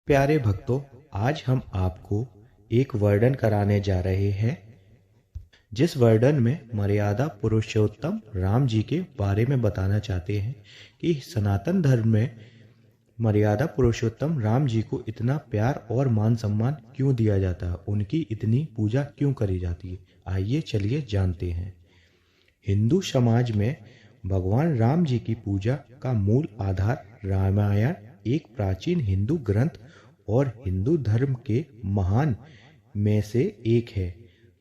प्यारे भक्तों, आज हम आपको एक वर्णन कराने जा रहे हैं जिस वर्णन में मर्यादा पुरुषोत्तम राम जी के बारे में बताना चाहते हैं कि सनातन धर्म में मर्यादा पुरुषोत्तम राम जी को इतना प्यार और मान सम्मान क्यों दिया जाता है, उनकी इतनी पूजा क्यों करी जाती है। आइए चलिए जानते हैं। हिंदू समाज में भगवान राम जी की पूजा का मूल आधार रामायण एक प्राचीन हिंदू ग्रंथ और हिंदू धर्म के महान में से एक है।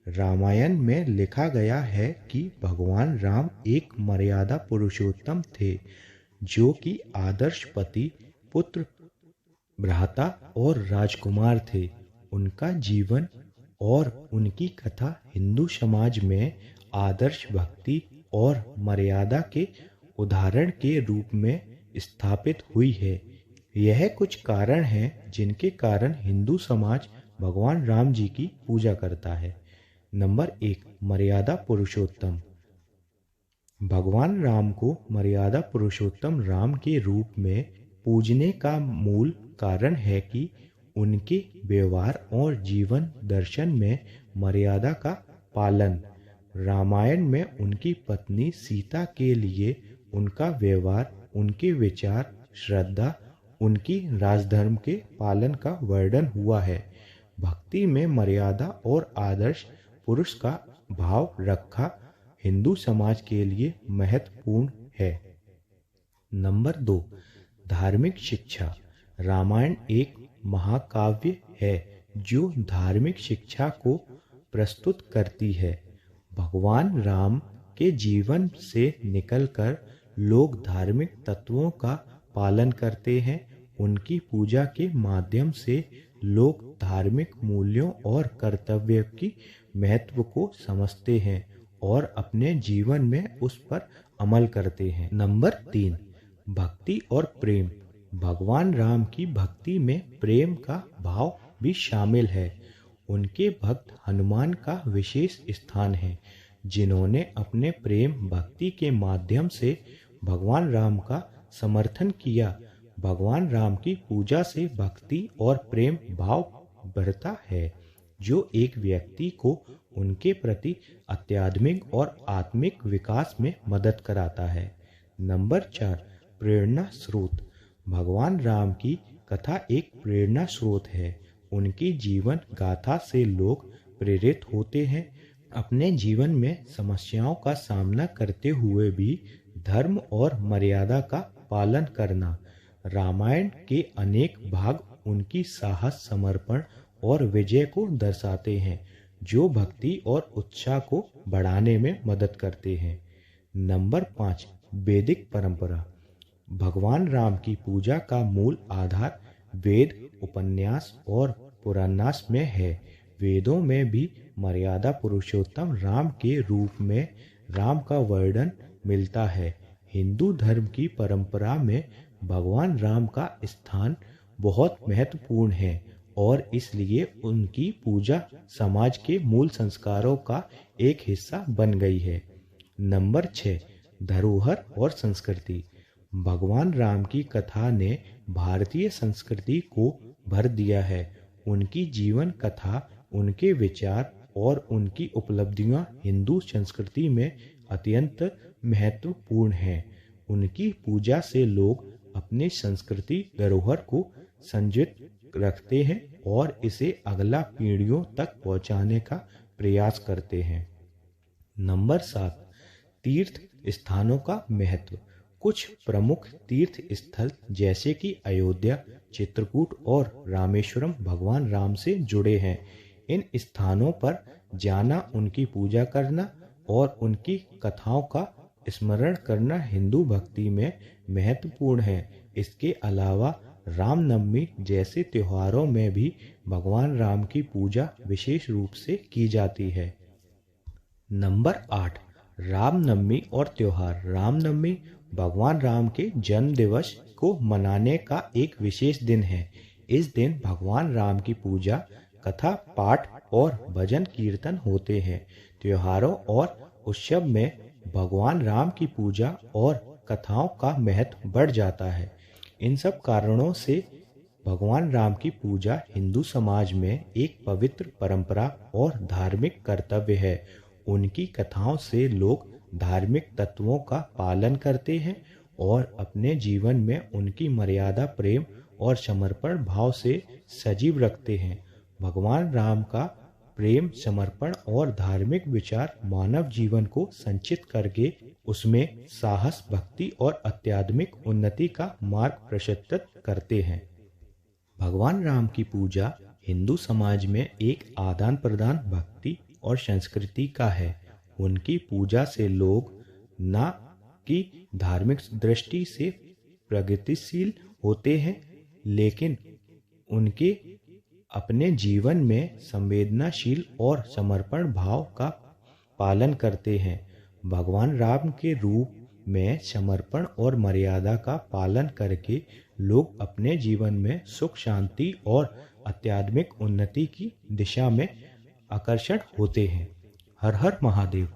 रामायण में लिखा गया है कि भगवान राम एक मर्यादा पुरुषोत्तम थे जो कि आदर्श पति, पुत्र, भ्राता और राजकुमार थे। उनका जीवन और उनकी कथा हिंदू समाज में आदर्श भक्ति और मर्यादा के उदाहरण के रूप में स्थापित हुई है। यह कुछ कारण हैं जिनके कारण हिंदू समाज भगवान राम जी की पूजा करता है। नंबर 1, मर्यादा पुरुषोत्तम। भगवान राम को मर्यादा पुरुषोत्तम राम के रूप में पूजने का मूल कारण है कि उनके व्यवहार और जीवन दर्शन में मर्यादा का पालन। रामायण में उनकी पत्नी सीता के लिए उनका व्यवहार, उनके विचार, श्रद्धा, उनकी राजधर्म के पालन का वर्णन हुआ है। भक्ति में मर्यादा और आदर्श पुरुष का भाव रखा हिंदू समाज के लिए महत्वपूर्ण है। नंबर 2, धार्मिक शिक्षा। रामायण एक महाकाव्य है जो धार्मिक शिक्षा को प्रस्तुत करती है। भगवान राम के जीवन से निकलकर लोग धार्मिक तत्वों का पालन करते हैं। उनकी पूजा के माध्यम से लोग धार्मिक मूल्यों और कर्तव्य की महत्व को समझते हैं और अपने जीवन में उस पर अमल करते हैं। नंबर 3, भक्ति और प्रेम। भगवान राम की भक्ति में प्रेम का भाव भी शामिल है। उनके भक्त हनुमान का विशेष स्थान है जिन्होंने अपने प्रेम भक्ति के माध्यम से भगवान राम का समर्थन किया। भगवान राम की पूजा से भक्ति और प्रेम भाव बढ़ता है जो एक व्यक्ति को उनके प्रति आध्यात्मिक और आत्मिक विकास में मदद कराता है। नंबर 4, प्रेरणा स्रोत। भगवान राम की कथा एक प्रेरणा स्रोत है। उनकी जीवन गाथा से लोग प्रेरित होते हैं। अपने जीवन में समस्याओं का सामना करते हुए भी धर्म और मर्यादा का पालन करना। रामायण के अनेक भाग उनकी साहस, समर्पण और विजय को दर्शाते हैं जो भक्ति और उत्साह को बढ़ाने में मदद करते हैं। नंबर 5, वैदिक परंपरा। भगवान राम की पूजा का मूल आधार वेद, उपन्यास और पुराणास में है। वेदों में भी मर्यादा पुरुषोत्तम राम के रूप में राम का वर्णन मिलता है। हिंदू धर्म की परंपरा में भगवान राम का स्थान बहुत महत्वपूर्ण है और इसलिए उनकी पूजा समाज के मूल संस्कारों का एक हिस्सा बन गई है। नंबर 6, धरोहर और संस्कृति। भगवान राम की कथा ने भारतीय संस्कृति को भर दिया है। उनकी जीवन कथा, उनके विचार और उनकी उपलब्धियां हिंदू संस्कृति में अत्यंत महत्वपूर्ण हैं। उनकी पूजा से लोग अपनी संस्कृति धरोहर को संजोए रखते हैं और इसे अगला पीढ़ियों तक पहुंचाने का प्रयास करते हैं। नंबर 7, तीर्थ स्थानों का महत्व। कुछ प्रमुख तीर्थ स्थल जैसे कि अयोध्या, चित्रकूट और रामेश्वरम भगवान राम से जुड़े हैं। इन स्थानों पर जाना, उनकी पूजा करना और उनकी कथाओं का स्मरण करना हिंदू भक्ति में महत्वपूर्ण है। इसके अलावा रामनवमी जैसे त्योहारों में भी भगवान राम की पूजा विशेष रूप से की जाती है। नंबर 8, रामनवमी और त्योहार। रामनवमी भगवान राम के जन्म दिवस को मनाने का एक विशेष दिन है। इस दिन भगवान राम की पूजा, कथा, पाठ और भजन कीर्तन होते हैं। त्योहारों और उत्सव में भगवान राम की पूजा और कथाओं का महत्व बढ़ जाता है। इन सब कारणों से भगवान राम की पूजा हिंदू समाज में एक पवित्र परंपरा और धार्मिक कर्तव्य है। उनकी कथाओं से लोग धार्मिक तत्वों का पालन करते हैं और अपने जीवन में उनकी मर्यादा प्रेम और समर्पण भाव से सजीव रखते हैं। भगवान राम का प्रेम, समर्पण और धार्मिक विचार मानव जीवन को संचित करके उसमें साहस, भक्ति और आध्यात्मिक उन्नति का मार्ग प्रशस्त करते हैं। भगवान राम की पूजा हिंदू समाज में एक आदान प्रदान भक्ति और संस्कृति का है। उनकी पूजा से लोग न कि धार्मिक दृष्टि से प्रगतिशील होते हैं, लेकिन उनके अपने जीवन में संवेदनाशील और समर्पण भाव का पालन करते हैं। भगवान राम के रूप में समर्पण और मर्यादा का पालन करके लोग अपने जीवन में सुख, शांति और आध्यात्मिक उन्नति की दिशा में आकर्षण होते हैं। हर हर महादेव।